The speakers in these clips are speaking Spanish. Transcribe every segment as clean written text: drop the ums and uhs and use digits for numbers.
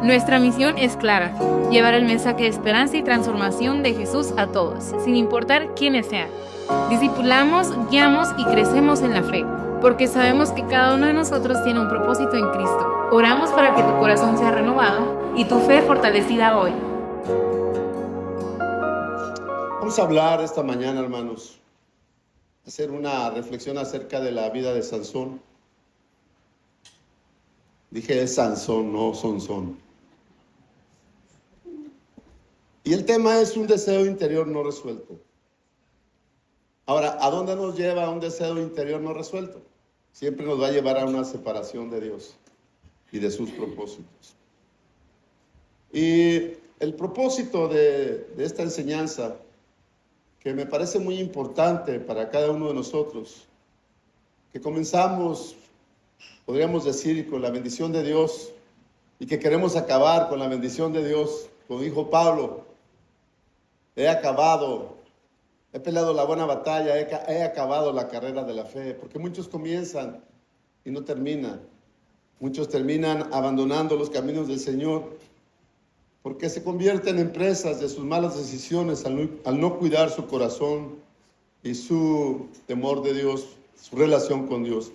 Nuestra misión es clara: llevar el mensaje de esperanza y transformación de Jesús a todos, sin importar quiénes sean. Discipulamos, guiamos y crecemos en la fe, porque sabemos que cada uno de nosotros tiene un propósito en Cristo. Oramos para que tu corazón sea renovado y tu fe fortalecida hoy. Vamos a hablar esta mañana, hermanos, hacer una reflexión acerca de la vida de Sansón. Dije Sansón, no Sonsón. Y el tema es un deseo interior no resuelto. Ahora, ¿a dónde nos lleva un deseo interior no resuelto? Siempre nos va a llevar a una separación de Dios y de sus propósitos. Y el propósito de esta enseñanza, que me parece muy importante para cada uno de nosotros, que comenzamos, podríamos decir, con la bendición de Dios, y que queremos acabar con la bendición de Dios, como dijo Pablo: he peleado la buena batalla, he acabado la carrera de la fe, porque muchos comienzan y no terminan. Muchos terminan abandonando los caminos del Señor, porque se convierten en presas de sus malas decisiones al no cuidar su corazón y su temor de Dios, su relación con Dios.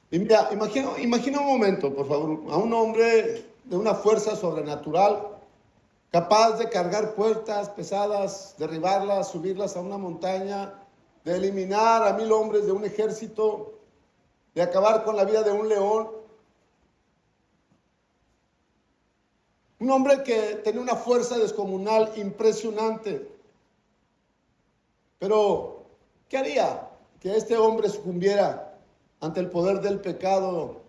Y mira, imagina un momento, por favor, a un hombre de una fuerza sobrenatural, capaz de cargar puertas pesadas, derribarlas, subirlas a una montaña, de eliminar a 1000 hombres de un ejército, de acabar con la vida de un león. Un hombre que tenía una fuerza descomunal impresionante. Pero, ¿qué haría que este hombre sucumbiera ante el poder del pecado,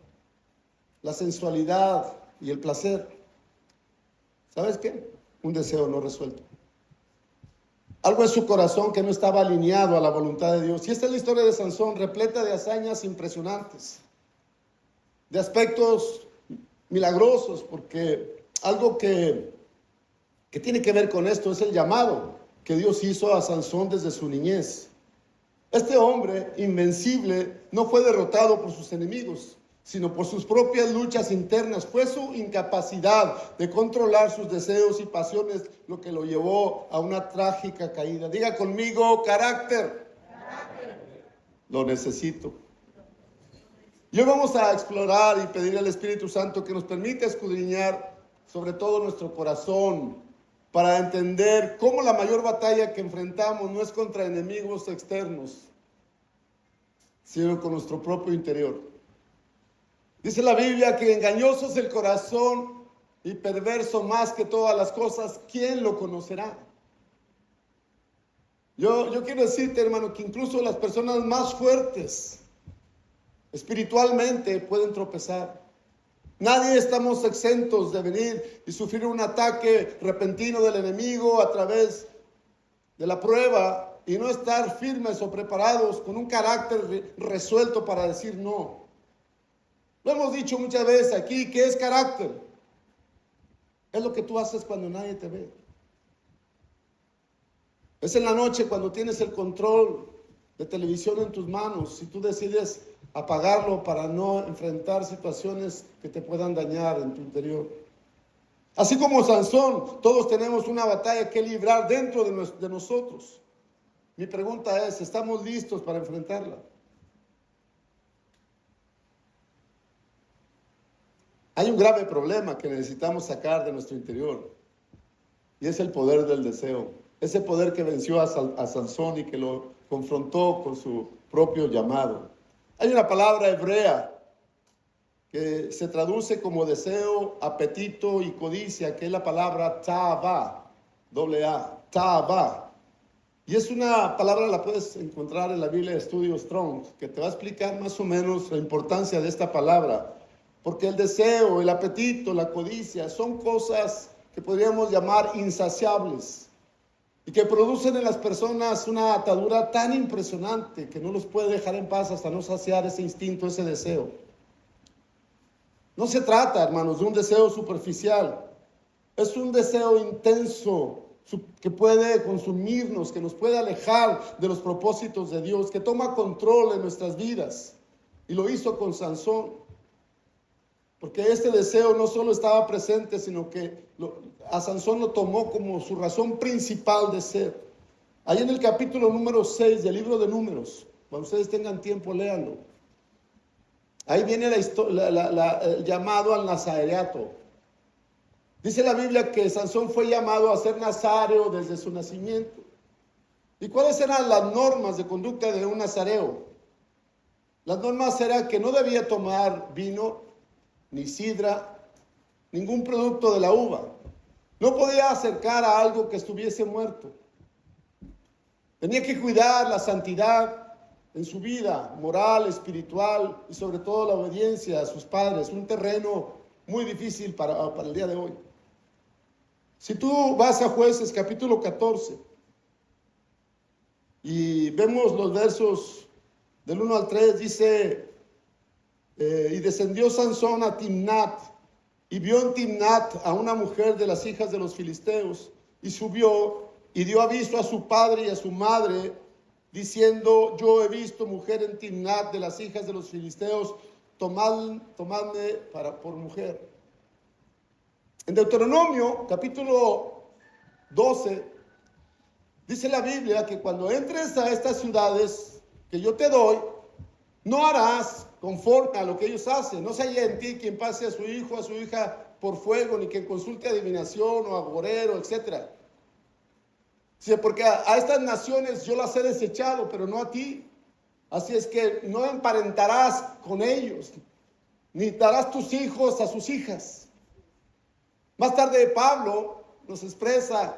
la sensualidad y el placer? ¿Sabes qué? Un deseo no resuelto. Algo en su corazón que no estaba alineado a la voluntad de Dios. Y esta es la historia de Sansón, repleta de hazañas impresionantes, de aspectos milagrosos, porque algo que tiene que ver con esto es el llamado que Dios hizo a Sansón desde su niñez. Este hombre invencible no fue derrotado por sus enemigos, sino por sus propias luchas internas. Fue su incapacidad de controlar sus deseos y pasiones lo que lo llevó a una trágica caída. Diga conmigo: carácter. Lo necesito. Y hoy vamos a explorar y pedir al Espíritu Santo que nos permita escudriñar sobre todo nuestro corazón, para entender cómo la mayor batalla que enfrentamos no es contra enemigos externos, sino con nuestro propio interior. Dice la Biblia que engañoso es el corazón y perverso más que todas las cosas, ¿quién lo conocerá? Yo quiero decirte, hermano, que incluso las personas más fuertes espiritualmente pueden tropezar. Nadie estamos exentos de venir y sufrir un ataque repentino del enemigo a través de la prueba y no estar firmes o preparados con un carácter resuelto para decir no. Lo hemos dicho muchas veces aquí, ¿qué es carácter? Es lo que tú haces cuando nadie te ve. Es en la noche cuando tienes el control de televisión en tus manos y tú decides apagarlo para no enfrentar situaciones que te puedan dañar en tu interior. Así como Sansón, todos tenemos una batalla que librar dentro de nosotros. Mi pregunta es, ¿estamos listos para enfrentarla? Hay un grave problema que necesitamos sacar de nuestro interior, y es el poder del deseo. Ese poder que venció a Sansón y que lo confrontó con su propio llamado. Hay una palabra hebrea que se traduce como deseo, apetito y codicia, que es la palabra ta'ava, ta'ava. Y es una palabra, la puedes encontrar en la Biblia de Estudio Strong, que te va a explicar más o menos la importancia de esta palabra. Porque el deseo, el apetito, la codicia son cosas que podríamos llamar insaciables y que producen en las personas una atadura tan impresionante que no los puede dejar en paz hasta no saciar ese instinto, ese deseo. No se trata, hermanos, de un deseo superficial. Es un deseo intenso que puede consumirnos, que nos puede alejar de los propósitos de Dios, que toma control en nuestras vidas. Y lo hizo con Sansón. Porque este deseo no solo estaba presente, sino que a Sansón lo tomó como su razón principal de ser. Ahí en el capítulo número 6 del libro de Números, cuando ustedes tengan tiempo, léanlo. Ahí viene el llamado al nazareato. Dice la Biblia que Sansón fue llamado a ser nazareo desde su nacimiento. ¿Y cuáles eran las normas de conducta de un nazareo? Las normas eran que no debía tomar vino, ni sidra, ningún producto de la uva. No podía acercar a algo que estuviese muerto. Tenía que cuidar la santidad en su vida moral, espiritual y sobre todo la obediencia a sus padres. Un terreno muy difícil para el día de hoy. Si tú vas a Jueces capítulo 14 y vemos los versos del 1 al 3, dice, y descendió Sansón a Timnat y vio en Timnat a una mujer de las hijas de los filisteos y subió y dio aviso a su padre y a su madre diciendo, yo he visto mujer en Timnat de las hijas de los filisteos, tomadme por mujer. En Deuteronomio, capítulo 12, dice la Biblia que cuando entres a estas ciudades que yo te doy, no harás conforme a lo que ellos hacen. No se haya en ti quien pase a su hijo, a su hija por fuego, ni quien consulte adivinación o agorero, etc. Sí, porque a estas naciones yo las he desechado, pero no a ti. Así es que no emparentarás con ellos, ni darás tus hijos a sus hijas. Más tarde Pablo nos expresa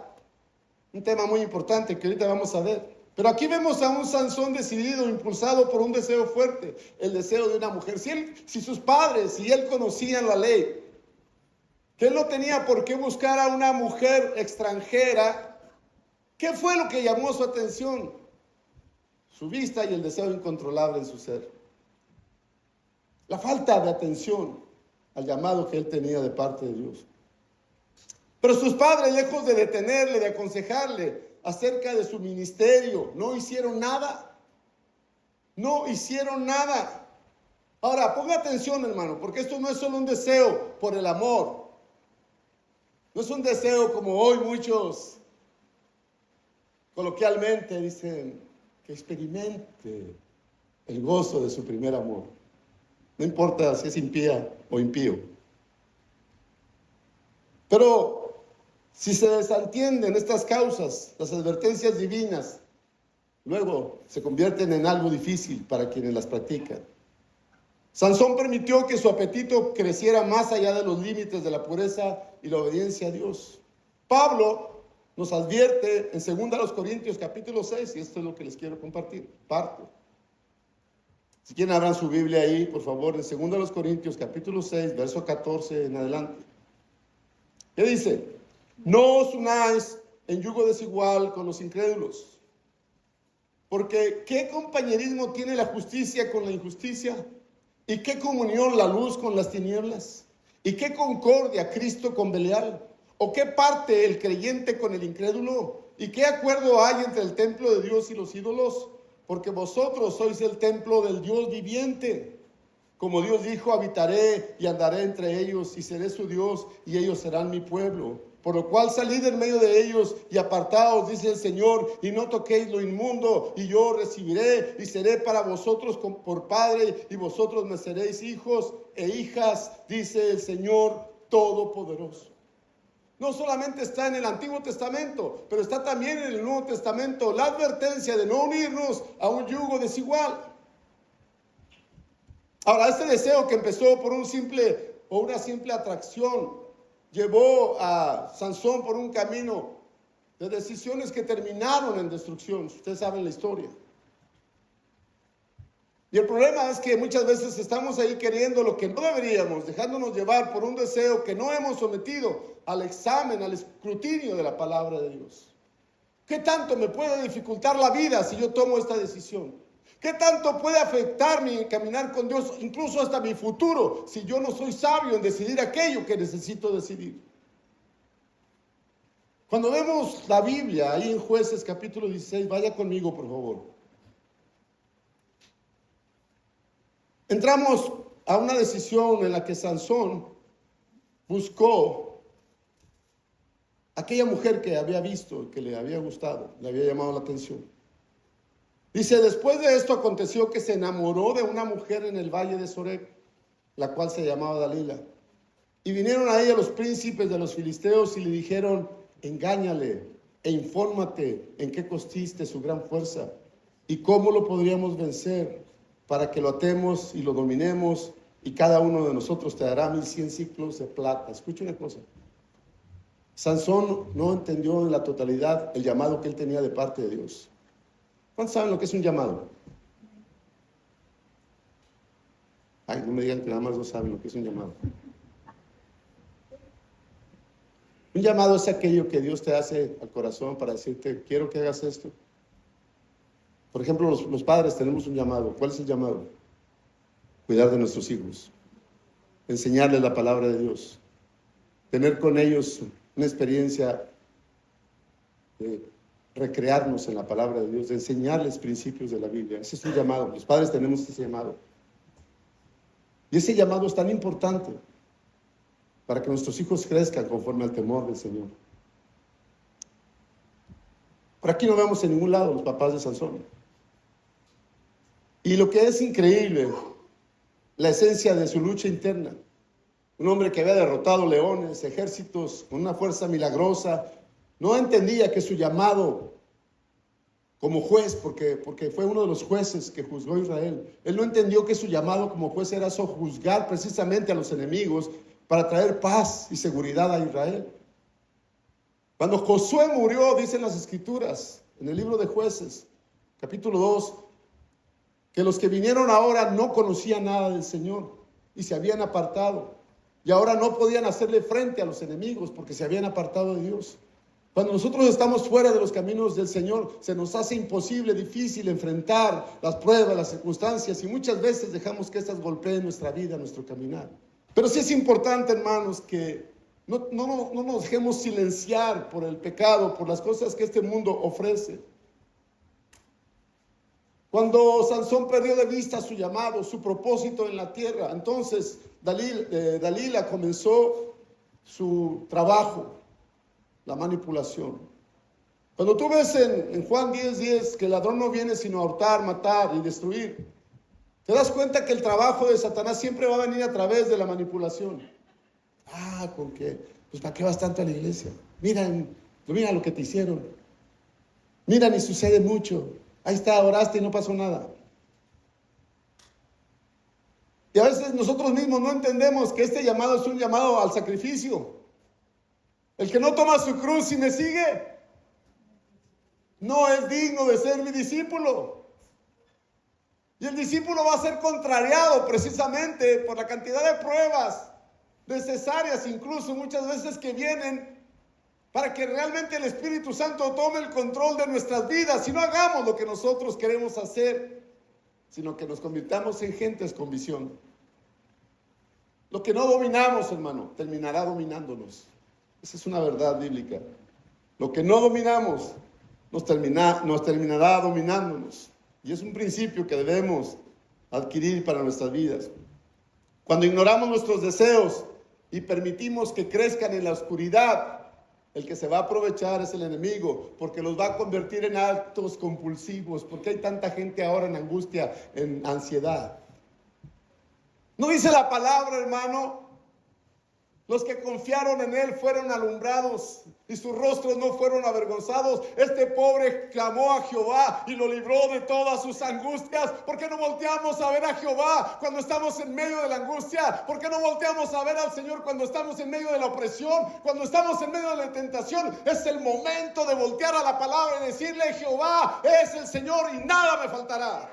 un tema muy importante que ahorita vamos a ver. Pero aquí vemos a un Sansón decidido, impulsado por un deseo fuerte, el deseo de una mujer. Si sus padres y él conocían la ley, que él no tenía por qué buscar a una mujer extranjera, ¿qué fue lo que llamó su atención? Su vista y el deseo incontrolable en su ser. La falta de atención al llamado que él tenía de parte de Dios. Pero sus padres, lejos de detenerle, de aconsejarle acerca de su ministerio, no hicieron nada. No hicieron nada. Ahora, ponga atención, hermano, porque esto no es solo un deseo por el amor. No es un deseo como hoy muchos coloquialmente dicen que experimente el gozo de su primer amor. No importa si es impía o impío. Pero si se desentienden estas causas, las advertencias divinas, luego se convierten en algo difícil para quienes las practican. Sansón permitió que su apetito creciera más allá de los límites de la pureza y la obediencia a Dios. Pablo nos advierte en 2 Corintios capítulo 6, y esto es lo que les quiero compartir, parte. Si quieren abran su Biblia ahí, por favor, en 2 Corintios capítulo 6, verso 14 en adelante. ¿Qué dice? No os unáis en yugo desigual con los incrédulos, porque ¿qué compañerismo tiene la justicia con la injusticia? ¿Y qué comunión la luz con las tinieblas? ¿Y qué concordia Cristo con Belial? ¿O qué parte el creyente con el incrédulo? ¿Y qué acuerdo hay entre el templo de Dios y los ídolos? Porque vosotros sois el templo del Dios viviente. Como Dios dijo, habitaré y andaré entre ellos y seré su Dios y ellos serán mi pueblo. Por lo cual salid en medio de ellos y apartaos, dice el Señor, y no toquéis lo inmundo, y yo recibiré y seré para vosotros por padre, y vosotros me seréis hijos e hijas, dice el Señor Todopoderoso. No solamente está en el Antiguo Testamento, pero está también en el Nuevo Testamento la advertencia de no unirnos a un yugo desigual. Ahora, este deseo que empezó por una simple atracción, llevó a Sansón por un camino de decisiones que terminaron en destrucción. Ustedes saben la historia. Y el problema es que muchas veces estamos ahí queriendo lo que no deberíamos, dejándonos llevar por un deseo que no hemos sometido al examen, al escrutinio de la palabra de Dios. ¿Qué tanto me puede dificultar la vida si yo tomo esta decisión? ¿Qué tanto puede afectar mi caminar con Dios, incluso hasta mi futuro, si yo no soy sabio en decidir aquello que necesito decidir? Cuando vemos la Biblia, ahí en Jueces capítulo 16, vaya conmigo por favor. Entramos a una decisión en la que Sansón buscó aquella mujer que había visto, que le había gustado, le había llamado la atención. Dice, después de esto aconteció que se enamoró de una mujer en el valle de Sorek, la cual se llamaba Dalila. Y vinieron a ella los príncipes de los filisteos y le dijeron, engáñale e infórmate en qué consiste su gran fuerza y cómo lo podríamos vencer para que lo atemos y lo dominemos, y cada uno de nosotros te dará 1100 ciclos de plata. Escucha una cosa. Sansón no entendió en la totalidad el llamado que él tenía de parte de Dios. ¿Cuántos saben lo que es un llamado? Ay, no me digan que nada más no saben lo que es un llamado. Un llamado es aquello que Dios te hace al corazón para decirte, quiero que hagas esto. Por ejemplo, los padres tenemos un llamado. ¿Cuál es el llamado? Cuidar de nuestros hijos, enseñarles la palabra de Dios, tener con ellos una experiencia de recrearnos en la palabra de Dios, de enseñarles principios de la Biblia. Ese es un llamado. Los padres tenemos ese llamado. Y ese llamado es tan importante para que nuestros hijos crezcan conforme al temor del Señor. Por aquí no vemos en ningún lado los papás de Sansón. Y lo que es increíble, la esencia de su lucha interna. Un hombre que había derrotado leones, ejércitos, con una fuerza milagrosa, no entendía que su llamado como juez, porque fue uno de los jueces que juzgó a Israel, él no entendió que su llamado como juez era sojuzgar precisamente a los enemigos para traer paz y seguridad a Israel. Cuando Josué murió, dicen las Escrituras, en el libro de Jueces, capítulo 2, que los que vinieron ahora no conocían nada del Señor y se habían apartado. Y ahora no podían hacerle frente a los enemigos porque se habían apartado de Dios. Cuando nosotros estamos fuera de los caminos del Señor, se nos hace imposible, difícil enfrentar las pruebas, las circunstancias, y muchas veces dejamos que estas golpeen nuestra vida, nuestro caminar. Pero sí es importante, hermanos, que no nos dejemos silenciar por el pecado, por las cosas que este mundo ofrece. Cuando Sansón perdió de vista su llamado, su propósito en la tierra, entonces Dalila comenzó su trabajo, la manipulación. Cuando tú ves en Juan 10:10 que el ladrón no viene sino a hurtar, matar y destruir, te das cuenta que el trabajo de Satanás siempre va a venir a través de la manipulación. ¿Con qué? Pues ¿para qué vas tanto a la iglesia? Mira lo que te hicieron. Mira, ni sucede mucho. Ahí está, oraste y no pasó nada. Y a veces nosotros mismos no entendemos que este llamado es un llamado al sacrificio. El que no toma su cruz y me sigue, no es digno de ser mi discípulo. Y el discípulo va a ser contrariado precisamente por la cantidad de pruebas necesarias, incluso muchas veces que vienen para que realmente el Espíritu Santo tome el control de nuestras vidas y no hagamos lo que nosotros queremos hacer, sino que nos convirtamos en gentes con visión. Lo que no dominamos, hermano, terminará dominándonos. Esa es una verdad bíblica. Lo que no dominamos nos terminará dominándonos. Y es un principio que debemos adquirir para nuestras vidas. Cuando ignoramos nuestros deseos y permitimos que crezcan en la oscuridad, el que se va a aprovechar es el enemigo, porque los va a convertir en actos compulsivos. Porque hay tanta gente ahora en angustia, en ansiedad. ¿No dice la palabra, hermano? Los que confiaron en él fueron alumbrados y sus rostros no fueron avergonzados. Este pobre clamó a Jehová y lo libró de todas sus angustias. ¿Por qué no volteamos a ver a Jehová cuando estamos en medio de la angustia? ¿Por qué no volteamos a ver al Señor cuando estamos en medio de la opresión? Cuando estamos en medio de la tentación, es el momento de voltear a la palabra y decirle: Jehová es el Señor y nada me faltará.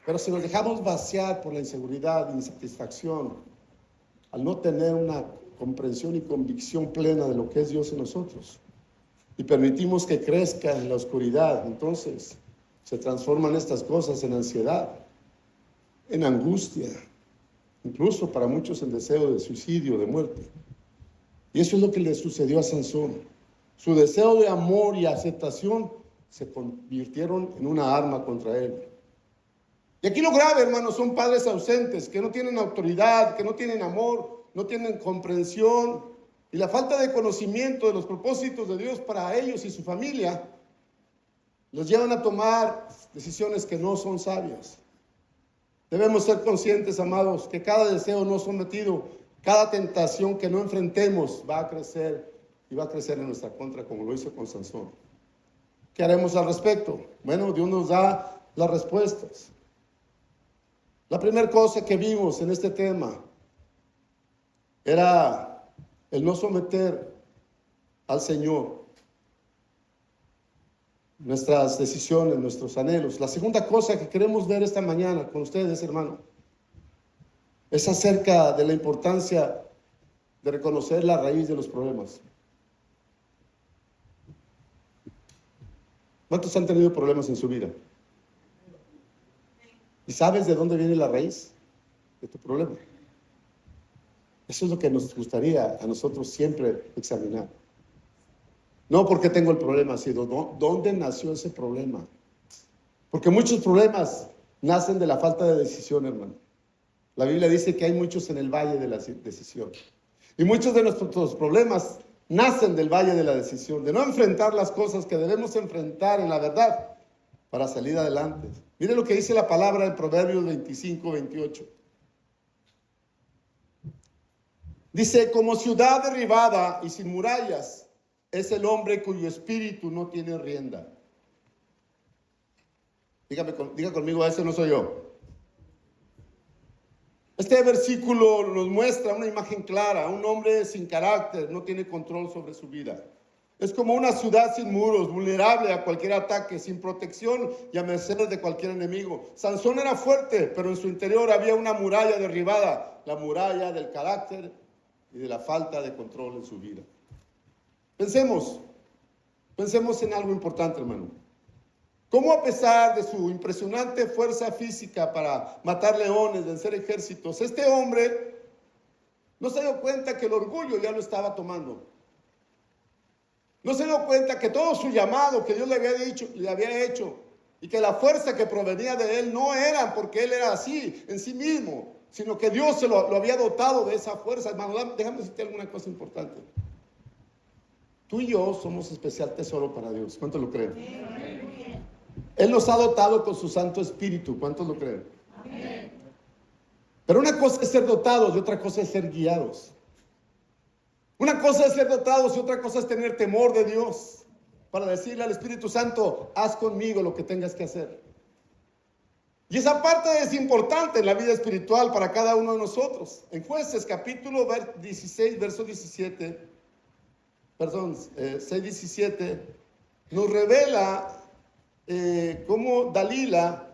Pero si nos dejamos vaciar por la inseguridad y insatisfacción, al no tener una comprensión y convicción plena de lo que es Dios en nosotros, y permitimos que crezca en la oscuridad, entonces se transforman estas cosas en ansiedad, en angustia, incluso para muchos en deseo de suicidio, de muerte. Y eso es lo que le sucedió a Sansón. Su deseo de amor y aceptación se convirtieron en una arma contra él. Y aquí lo grave, hermanos, son padres ausentes, que no tienen autoridad, que no tienen amor, no tienen comprensión. Y la falta de conocimiento de los propósitos de Dios para ellos y su familia los llevan a tomar decisiones que no son sabias. Debemos ser conscientes, amados, que cada deseo no sometido, cada tentación que no enfrentemos va a crecer y va a crecer en nuestra contra, como lo hizo con Sansón. ¿Qué haremos al respecto? Bueno, Dios nos da las respuestas. La primera cosa que vimos en este tema era el no someter al Señor nuestras decisiones, nuestros anhelos. La segunda cosa que queremos ver esta mañana con ustedes, hermano, es acerca de la importancia de reconocer la raíz de los problemas. ¿Cuántos han tenido problemas en su vida? ¿Y sabes de dónde viene la raíz de tu problema? Eso es lo que nos gustaría a nosotros siempre examinar. No porque tengo el problema, sino dónde nació ese problema. Porque muchos problemas nacen de la falta de decisión, hermano. La Biblia dice que hay muchos en el valle de la decisión. Y muchos de nuestros problemas nacen del valle de la decisión, de no enfrentar las cosas que debemos enfrentar en la verdad para salir adelante. Mire lo que dice la palabra en Proverbios 25-28. Dice, como ciudad derribada y sin murallas, es el hombre cuyo espíritu no tiene rienda. Diga conmigo, ese no soy yo. Este versículo nos muestra una imagen clara. Un hombre sin carácter no tiene control sobre su vida. Es como una ciudad sin muros, vulnerable a cualquier ataque, sin protección y a merced de cualquier enemigo. Sansón era fuerte, pero en su interior había una muralla derribada, la muralla del carácter y de la falta de control en su vida. Pensemos en algo importante, hermano. ¿Cómo a pesar de su impresionante fuerza física para matar leones, vencer ejércitos, este hombre no se dio cuenta que el orgullo ya lo estaba tomando? No se dio cuenta que todo su llamado que Dios le había hecho y que la fuerza que provenía de él no era porque él era así en sí mismo, sino que Dios se lo había dotado de esa fuerza. Hermano, déjame decirte alguna cosa importante. Tú y yo somos especial tesoro para Dios. ¿Cuántos lo creen? Él nos ha dotado con su Santo Espíritu. ¿Cuántos lo creen? Pero una cosa es ser dotados y otra cosa es ser guiados. Una cosa es ser dotados y otra cosa es tener temor de Dios para decirle al Espíritu Santo, haz conmigo lo que tengas que hacer. Y esa parte es importante en la vida espiritual para cada uno de nosotros. En Jueces capítulo 16, verso 17, 6:17, nos revela cómo Dalila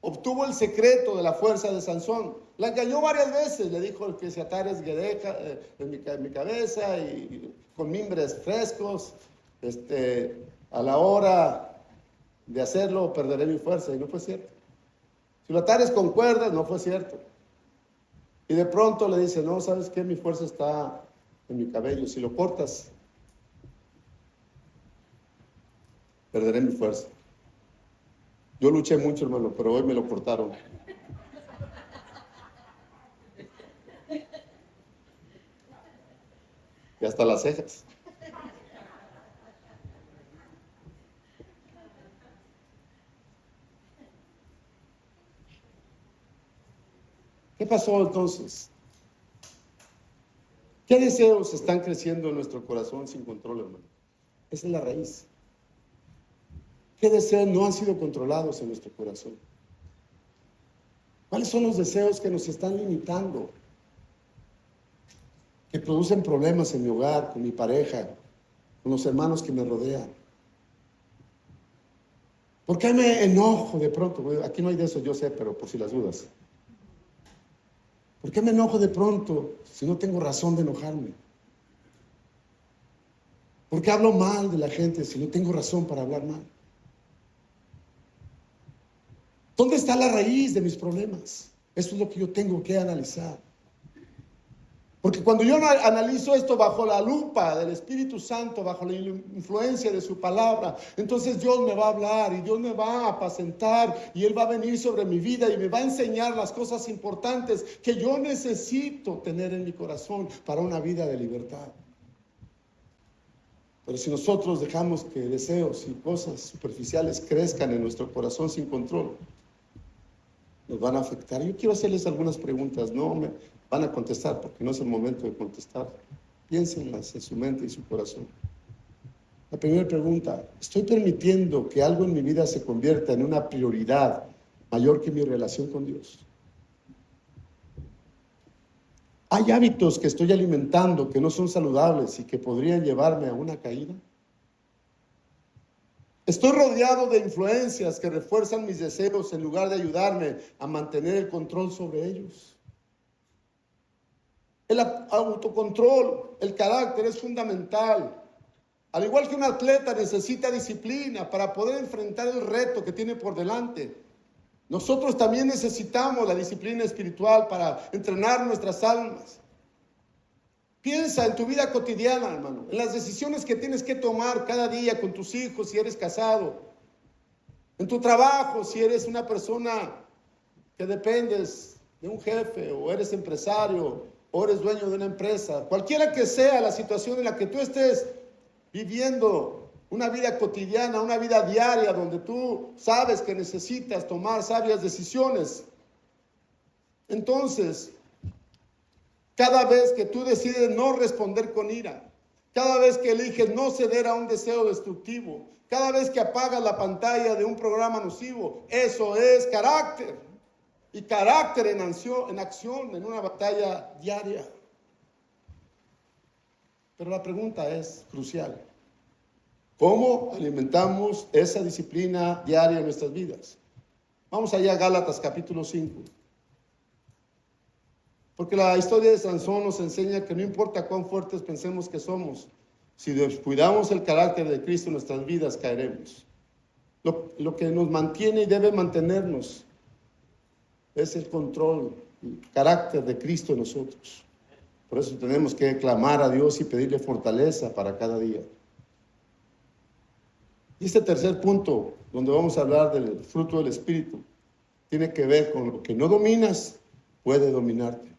obtuvo el secreto de la fuerza de Sansón. La engañó varias veces, le dijo que se atares guedeja en mi cabeza y con mimbres frescos, a la hora de hacerlo perderé mi fuerza, y no fue cierto. Si lo atares con cuerdas, no fue cierto. Y de pronto le dice, no, ¿sabes qué? Mi fuerza está en mi cabello, si lo cortas, perderé mi fuerza. Yo luché mucho, hermano, pero hoy me lo cortaron. Y hasta las cejas. ¿Qué pasó entonces? ¿Qué deseos están creciendo en nuestro corazón sin control, hermano? Esa es la raíz. ¿Qué deseos no han sido controlados en nuestro corazón? ¿Cuáles son los deseos que nos están limitando? Que producen problemas en mi hogar, con mi pareja, con los hermanos que me rodean. ¿Por qué me enojo de pronto? Aquí no hay de eso, yo sé, pero por si las dudas. ¿Por qué me enojo de pronto si no tengo razón de enojarme? ¿Por qué hablo mal de la gente si no tengo razón para hablar mal? ¿Dónde está la raíz de mis problemas? Eso es lo que yo tengo que analizar. Porque cuando yo analizo esto bajo la lupa del Espíritu Santo, bajo la influencia de su palabra, entonces Dios me va a hablar y Dios me va a apacentar y Él va a venir sobre mi vida y me va a enseñar las cosas importantes que yo necesito tener en mi corazón para una vida de libertad. Pero si nosotros dejamos que deseos y cosas superficiales crezcan en nuestro corazón sin control, nos van a afectar. Yo quiero hacerles algunas preguntas, no me van a contestar porque no es el momento de contestar. Piénsenlas en su mente y su corazón. La primera pregunta: ¿estoy permitiendo que algo en mi vida se convierta en una prioridad mayor que mi relación con Dios? ¿Hay hábitos que estoy alimentando que no son saludables y que podrían llevarme a una caída? ¿Estoy rodeado de influencias que refuerzan mis deseos en lugar de ayudarme a mantener el control sobre ellos? El autocontrol, el carácter es fundamental. Al igual que un atleta necesita disciplina para poder enfrentar el reto que tiene por delante, nosotros también necesitamos la disciplina espiritual para entrenar nuestras almas. Piensa en tu vida cotidiana, hermano, en las decisiones que tienes que tomar cada día con tus hijos si eres casado, en tu trabajo si eres una persona que dependes de un jefe o eres empresario o eres dueño de una empresa. Cualquiera que sea la situación en la que tú estés viviendo una vida cotidiana, una vida diaria donde tú sabes que necesitas tomar sabias decisiones. Entonces, cada vez que tú decides no responder con ira, cada vez que eliges no ceder a un deseo destructivo, cada vez que apagas la pantalla de un programa nocivo, eso es carácter. Y carácter en acción, en una batalla diaria. Pero la pregunta es crucial: ¿cómo alimentamos esa disciplina diaria en nuestras vidas? Vamos allá a Gálatas capítulo 5. Porque la historia de Sansón nos enseña que no importa cuán fuertes pensemos que somos, si descuidamos el carácter de Cristo en nuestras vidas, caeremos. Lo que nos mantiene y debe mantenernos es el control, el carácter de Cristo en nosotros. Por eso tenemos que clamar a Dios y pedirle fortaleza para cada día. Y este tercer punto, donde vamos a hablar del fruto del Espíritu, tiene que ver con lo que no dominas, puede dominarte.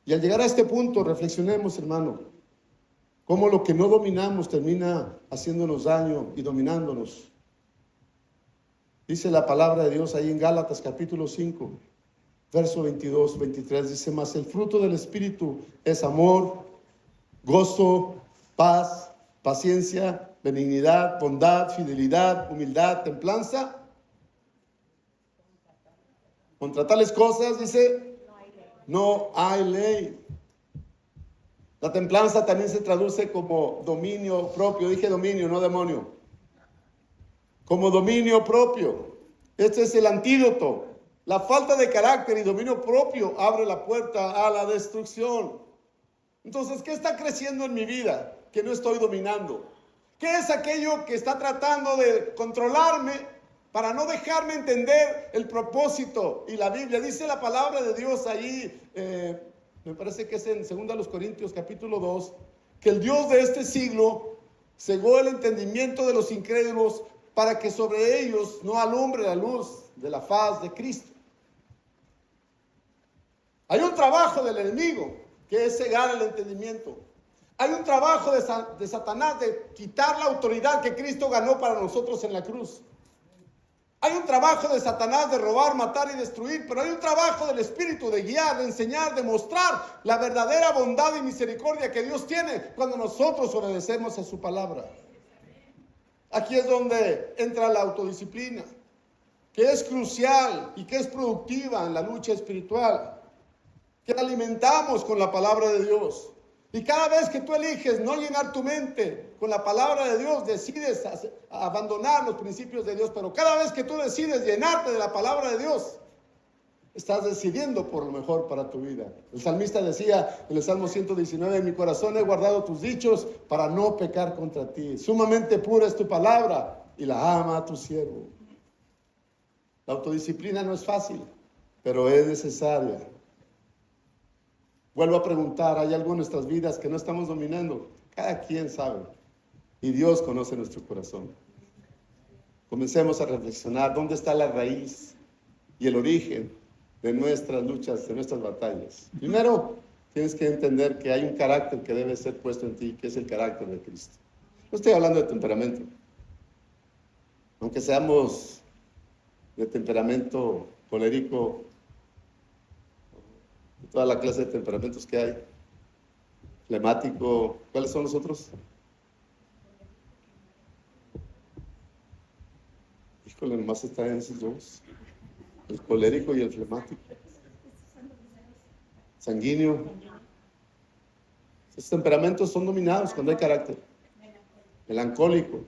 Y al llegar a este punto, reflexionemos, hermano, cómo lo que no dominamos termina haciéndonos daño y dominándonos. Dice la palabra de Dios ahí en Gálatas capítulo 5, verso 22, 23, dice: mas el fruto del Espíritu es amor, gozo, paz, paciencia, benignidad, bondad, fidelidad, humildad, templanza. Contra tales cosas, dice, no hay ley. La templanza también se traduce como dominio propio. Dije dominio, no demonio. Como dominio propio. Este es el antídoto. La falta de carácter y dominio propio abre la puerta a la destrucción. Entonces, ¿qué está creciendo en mi vida que no estoy dominando? ¿Qué es aquello que está tratando de controlarme para no dejarme entender el propósito? Y la Biblia dice, la palabra de Dios ahí, me parece que es en 2 Corintios capítulo 2, que el Dios de este siglo cegó el entendimiento de los incrédulos para que sobre ellos no alumbre la luz de la faz de Cristo. Hay un trabajo del enemigo que es cegar el entendimiento. Hay un trabajo de Satanás de quitar la autoridad que Cristo ganó para nosotros en la cruz. Hay un trabajo de Satanás de robar, matar y destruir, pero hay un trabajo del Espíritu de guiar, de enseñar, de mostrar la verdadera bondad y misericordia que Dios tiene cuando nosotros obedecemos a su palabra. Aquí es donde entra la autodisciplina, que es crucial y que es productiva en la lucha espiritual, que alimentamos con la palabra de Dios. Y cada vez que tú eliges no llenar tu mente con la palabra de Dios, decides abandonar los principios de Dios. Pero cada vez que tú decides llenarte de la palabra de Dios, estás decidiendo por lo mejor para tu vida. El salmista decía en el Salmo 119, en mi corazón he guardado tus dichos para no pecar contra ti. Sumamente pura es tu palabra y la ama tu siervo. La autodisciplina no es fácil, pero es necesaria. Vuelvo a preguntar, ¿hay algo en nuestras vidas que no estamos dominando? Cada quien sabe. Y Dios conoce nuestro corazón. Comencemos a reflexionar dónde está la raíz y el origen de nuestras luchas, de nuestras batallas. Primero, tienes que entender que hay un carácter que debe ser puesto en ti, que es el carácter de Cristo. No estoy hablando de temperamento. Aunque seamos de temperamento colérico, de toda la clase de temperamentos que hay, flemático, ¿cuáles son los otros? Híjole, nomás están en esos dos, el colérico y el flemático. Sanguíneo. Esos temperamentos son dominados cuando hay carácter. Melancólico.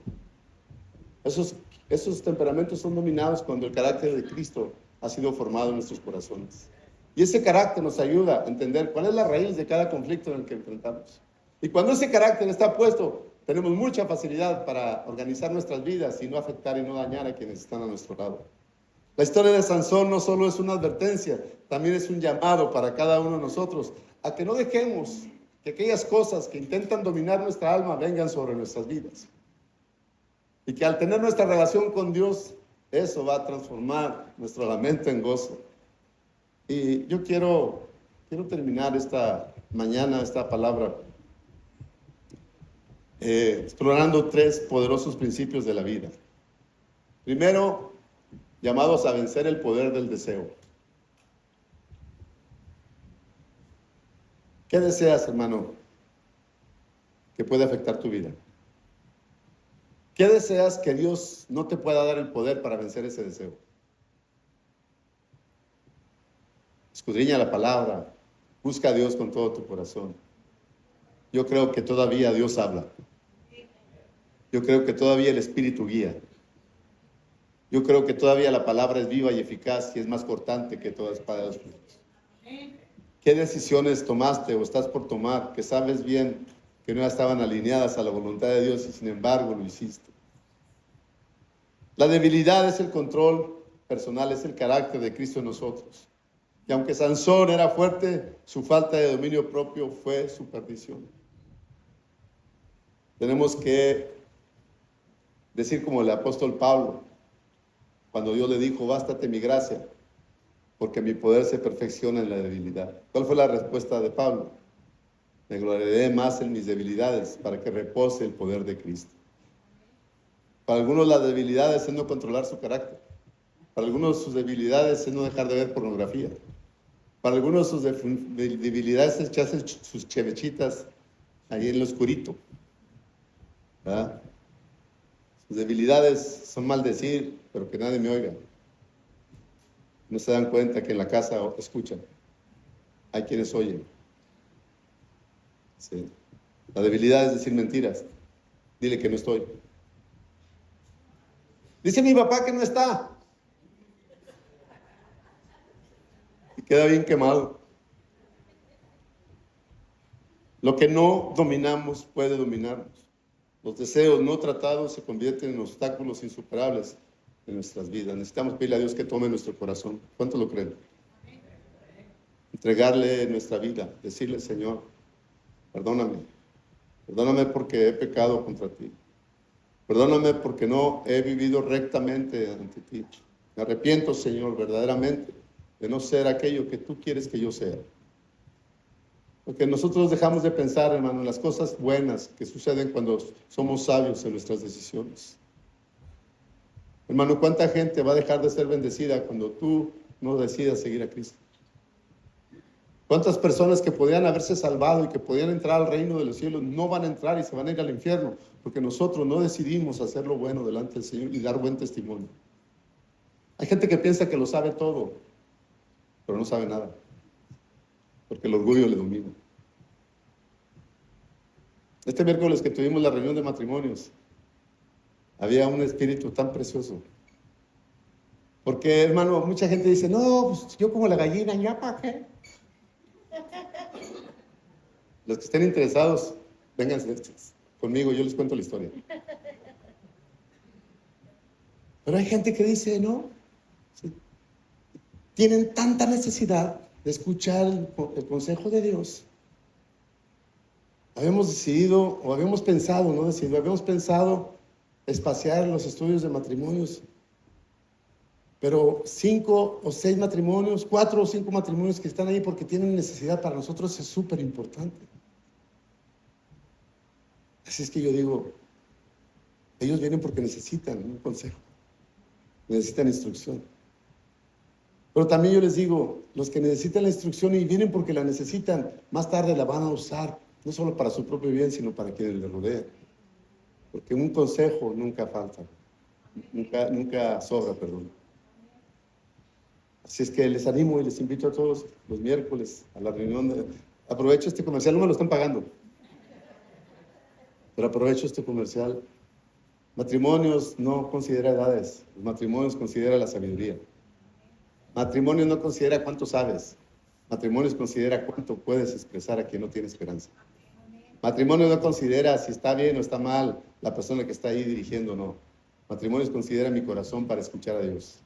Esos temperamentos son dominados cuando el carácter de Cristo ha sido formado en nuestros corazones. Y ese carácter nos ayuda a entender cuál es la raíz de cada conflicto en el que enfrentamos. Y cuando ese carácter está puesto, tenemos mucha facilidad para organizar nuestras vidas y no afectar y no dañar a quienes están a nuestro lado. La historia de Sansón no solo es una advertencia, también es un llamado para cada uno de nosotros a que no dejemos que aquellas cosas que intentan dominar nuestra alma vengan sobre nuestras vidas. Y que al tener nuestra relación con Dios, eso va a transformar nuestro lamento en gozo. Y yo quiero terminar esta mañana, esta palabra, explorando 3 poderosos principios de la vida. Primero, llamados a vencer el poder del deseo. ¿Qué deseas, hermano, que puede afectar tu vida? ¿Qué deseas que Dios no te pueda dar el poder para vencer ese deseo? Escudriña la palabra, busca a Dios con todo tu corazón. Yo creo que todavía Dios habla. Yo creo que todavía el Espíritu guía. Yo creo que todavía la palabra es viva y eficaz y es más cortante que toda espada de dos filos. ¿Qué decisiones tomaste o estás por tomar que sabes bien que no estaban alineadas a la voluntad de Dios y sin embargo lo hiciste? La debilidad es el control personal, es el carácter de Cristo en nosotros. Y aunque Sansón era fuerte, su falta de dominio propio fue su perdición. Tenemos que decir como el apóstol Pablo, cuando Dios le dijo, bástate mi gracia, porque mi poder se perfecciona en la debilidad. ¿Cuál fue la respuesta de Pablo? Me gloriaré más en mis debilidades, para que repose el poder de Cristo. Para algunos las debilidades es no controlar su carácter. Para algunos sus debilidades es no dejar de ver pornografía. Para algunos sus debilidades es echarse sus chevechitas ahí en lo oscurito. ¿Verdad? Sus debilidades son maldecir, pero que nadie me oiga. No se dan cuenta que en la casa escuchan. Hay quienes oyen. Sí. La debilidad es decir mentiras. Dile que no estoy. Dice mi papá que no está. Y queda bien quemado. Lo que no dominamos puede dominarnos. Los deseos no tratados se convierten en obstáculos insuperables en nuestras vidas. Necesitamos pedirle a Dios que tome nuestro corazón. ¿Cuánto lo creen? Entregarle nuestra vida. Decirle, Señor, perdóname. Perdóname porque he pecado contra ti. Perdóname porque no he vivido rectamente ante ti. Me arrepiento, Señor, verdaderamente, de no ser aquello que tú quieres que yo sea. Porque nosotros dejamos de pensar, hermano, en las cosas buenas que suceden cuando somos sabios en nuestras decisiones. Hermano, ¿cuánta gente va a dejar de ser bendecida cuando tú no decidas seguir a Cristo? ¿Cuántas personas que podían haberse salvado y que podían entrar al reino de los cielos no van a entrar y se van a ir al infierno? Porque nosotros no decidimos hacer lo bueno delante del Señor y dar buen testimonio. Hay gente que piensa que lo sabe todo, pero no sabe nada. Porque el orgullo le domina. Este miércoles que tuvimos la reunión de matrimonios, había un espíritu tan precioso. Porque, hermano, mucha gente dice, no, pues yo como la gallina, ¿ya para qué? Los que estén interesados, vénganse conmigo, yo les cuento la historia. Pero hay gente que dice, no, sí, tienen tanta necesidad de escuchar el consejo de Dios. Habíamos decidido, o habíamos pensado, no decidido, habíamos pensado espaciar los estudios de matrimonios. Pero 5 o 6 matrimonios, 4 o 5 matrimonios que están ahí porque tienen necesidad, para nosotros es súper importante. Así es que yo digo, ellos vienen porque necesitan un consejo, necesitan instrucción. Pero también yo les digo, los que necesitan la instrucción y vienen porque la necesitan, más tarde la van a usar, no solo para su propio bien, sino para quienes les rodean. Porque un consejo nunca falta, nunca sobra, perdón. Así es que les animo y les invito a todos los miércoles a la reunión. Aprovecho este comercial, no me lo están pagando, pero aprovecho este comercial. Matrimonios no considera edades, los matrimonios considera la sabiduría. Matrimonio no considera cuánto sabes, matrimonios considera cuánto puedes expresar a quien no tiene esperanza. Matrimonio no considera si está bien o está mal la persona que está ahí dirigiendo o no. Matrimonios considera mi corazón para escuchar a Dios.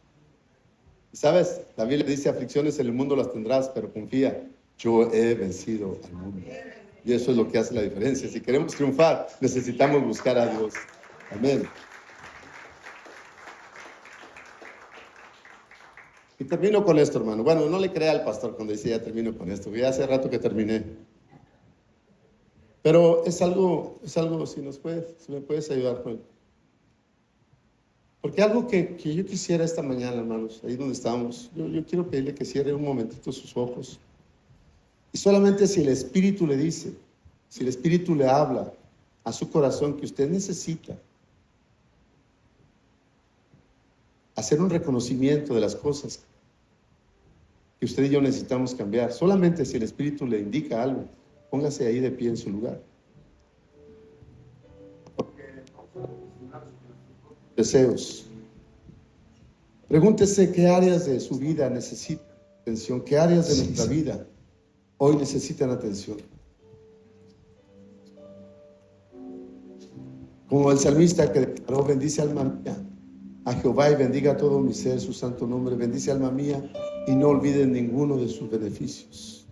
¿Sabes? La Biblia dice, aflicciones en el mundo las tendrás, pero confía, yo he vencido al mundo. Y eso es lo que hace la diferencia. Si queremos triunfar, necesitamos buscar a Dios. Amén. Y termino con esto, hermano. Bueno, no le crea al pastor cuando dice ya termino con esto. Ya hace rato que terminé. Pero es algo, si me puedes ayudar, Juan. Porque algo que yo quisiera esta mañana, hermanos, ahí donde estamos, yo quiero pedirle que cierre un momentito sus ojos. Y solamente si el Espíritu le dice, si el Espíritu le habla a su corazón que usted necesita hacer un reconocimiento de las cosas que usted y yo necesitamos cambiar, solamente si el Espíritu le indica algo, póngase ahí de pie en su lugar. Deseos. Pregúntese qué áreas de su vida necesitan atención, qué áreas de nuestra vida hoy necesitan atención. Como el salmista que declaró, bendice alma mía a Jehová y bendiga a todo mi ser su santo nombre. Bendice alma mía y no olviden ninguno de sus beneficios.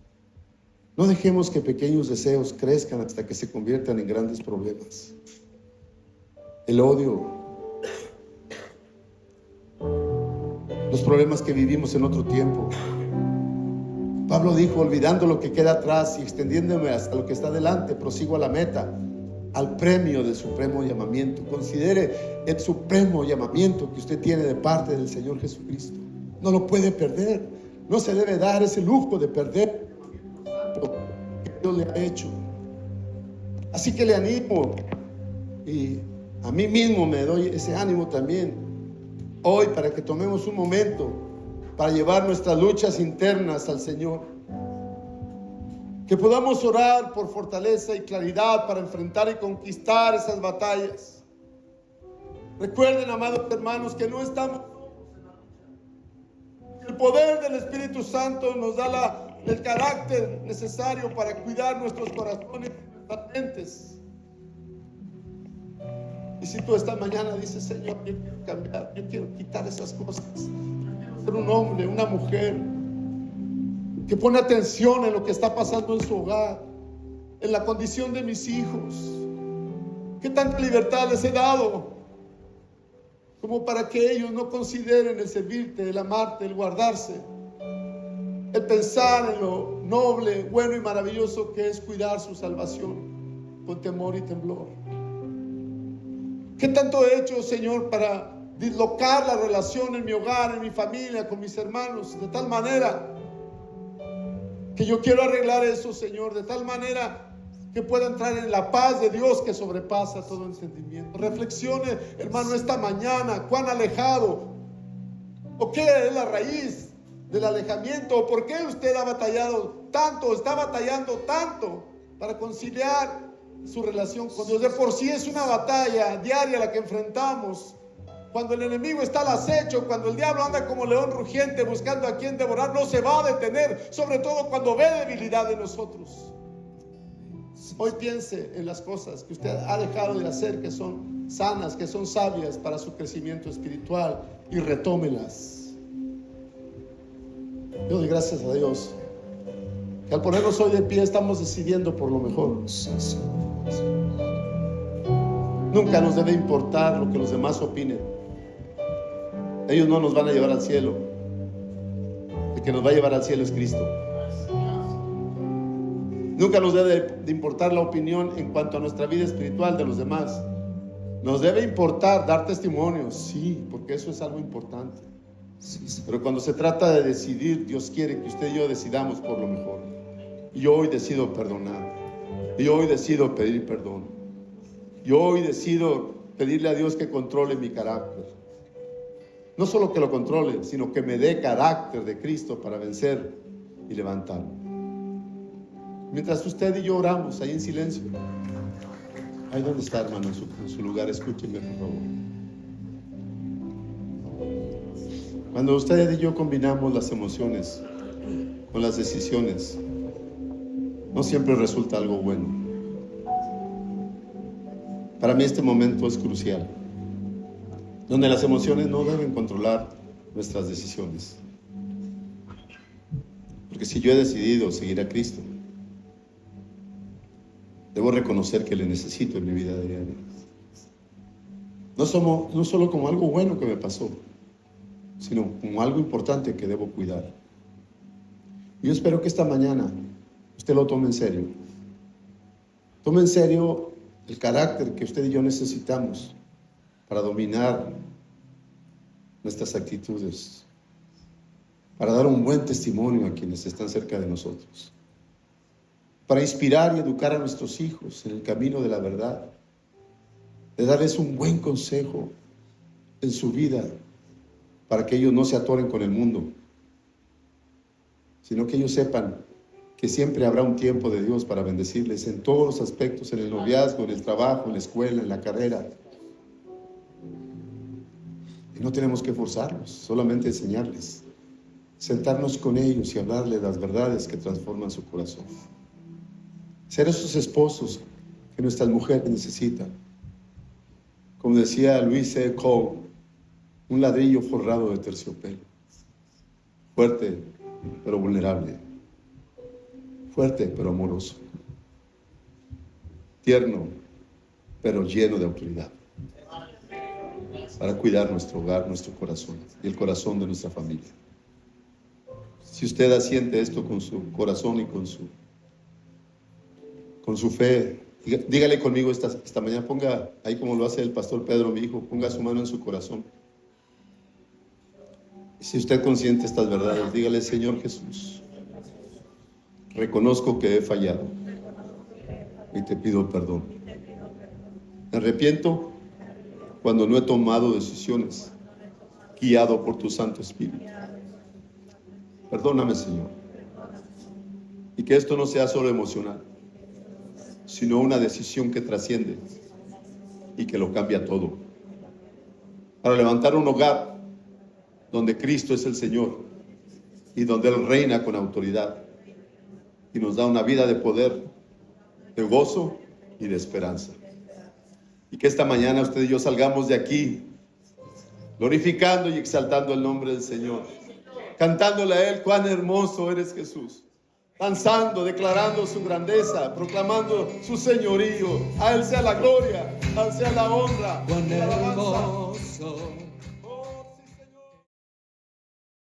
No dejemos que pequeños deseos crezcan hasta que se conviertan en grandes problemas. El odio, los problemas que vivimos en otro tiempo. Pablo dijo, olvidando lo que queda atrás y extendiéndome hasta lo que está delante, prosigo a la meta, al premio del supremo llamamiento. Considere el supremo llamamiento que usted tiene de parte del Señor Jesucristo. No lo puede perder. No se debe dar ese lujo de perder lo que Dios le ha hecho. Así que le animo, y a mí mismo me doy ese ánimo también hoy, para que tomemos un momento para llevar nuestras luchas internas al Señor. Que podamos orar por fortaleza y claridad para enfrentar y conquistar esas batallas. Recuerden, amados hermanos, que no estamos solos en la lucha. El poder del Espíritu Santo nos da el carácter necesario para cuidar nuestros corazones y nuestras mentes. Y si tú esta mañana dices, Señor, yo quiero cambiar, yo quiero quitar esas cosas, yo quiero ser un hombre, una mujer que pone atención en lo que está pasando en su hogar, en la condición de mis hijos, ¿qué tanta libertad les he dado como para que ellos no consideren el servirte, el amarte, el guardarse, el pensar en lo noble, bueno y maravilloso que es cuidar su salvación con temor y temblor? ¿Qué tanto he hecho, Señor, para dislocar la relación en mi hogar, en mi familia, con mis hermanos, de tal manera que yo quiero arreglar eso, Señor, de tal manera que pueda entrar en la paz de Dios que sobrepasa todo entendimiento? Reflexione, hermano, esta mañana, cuán alejado, o qué es la raíz del alejamiento, o por qué usted ha batallado tanto, está batallando tanto para conciliar su relación con Dios. De por sí es una batalla diaria la que enfrentamos. Cuando el enemigo está al acecho, cuando el diablo anda como león rugiente buscando a quien devorar, no se va a detener, sobre todo cuando ve debilidad en nosotros. Hoy piense en las cosas que usted ha dejado de hacer, que son sanas, que son sabias para su crecimiento espiritual, y retómelas. Yo doy gracias a Dios que al ponernos hoy de pie estamos decidiendo por lo mejor. Nunca nos debe importar lo que los demás opinen. Ellos no nos van a llevar al cielo. El que nos va a llevar al cielo es Cristo. Nunca nos debe de importar la opinión en cuanto a nuestra vida espiritual de los demás. Nos debe importar dar testimonios, sí, porque eso es algo importante. Pero cuando se trata de decidir, Dios quiere que usted y yo decidamos por lo mejor. Y hoy decido perdonar. Y hoy decido pedir perdón. Y hoy decido pedirle a Dios que controle mi carácter. No solo que lo controle, sino que me dé carácter de Cristo para vencer y levantarme. Mientras usted y yo oramos ahí en silencio. Ahí donde está, hermano, en su lugar, escúcheme, por favor. Cuando usted y yo combinamos las emociones con las decisiones, no siempre resulta algo bueno. Para mí este momento es crucial, donde las emociones no deben controlar nuestras decisiones. Porque si yo he decidido seguir a Cristo, debo reconocer que le necesito en mi vida diaria. No solo como algo bueno que me pasó, sino como algo importante que debo cuidar. Yo espero que esta mañana usted lo tome en serio. Tome en serio el carácter que usted y yo necesitamos para dominar nuestras actitudes, para dar un buen testimonio a quienes están cerca de nosotros, para inspirar y educar a nuestros hijos en el camino de la verdad, de darles un buen consejo en su vida, para que ellos no se atoren con el mundo, sino que ellos sepan que siempre habrá un tiempo de Dios para bendecirles en todos los aspectos, en el noviazgo, en el trabajo, en la escuela, en la carrera. Y no tenemos que forzarlos, solamente enseñarles, sentarnos con ellos y hablarles las verdades que transforman su corazón. Ser esos esposos que nuestras mujeres necesitan. Como decía Louis C. Cole, un ladrillo forrado de terciopelo. Fuerte, pero vulnerable. Fuerte, pero amoroso. Tierno, pero lleno de autoridad. Para cuidar nuestro hogar, nuestro corazón y el corazón de nuestra familia. Si usted asiente esto con su corazón y con su fe, dígale conmigo esta mañana, ponga ahí como lo hace el pastor Pedro, mi hijo, ponga su mano en su corazón. Y si usted consiente estas verdades, dígale: Señor Jesús, reconozco que he fallado y te pido perdón. Me arrepiento cuando no he tomado decisiones guiado por tu Santo Espíritu. Perdóname, Señor. Y que esto no sea solo emocional, sino una decisión que trasciende y que lo cambia todo. Para levantar un hogar donde Cristo es el Señor y donde Él reina con autoridad y nos da una vida de poder, de gozo y de esperanza. Y que esta mañana usted y yo salgamos de aquí glorificando y exaltando el nombre del Señor, cantándole a Él: cuán hermoso eres, Jesús. Danzando, declarando su grandeza, proclamando su señorío. A Él sea la gloria, a Él sea la honra. Cuán hermoso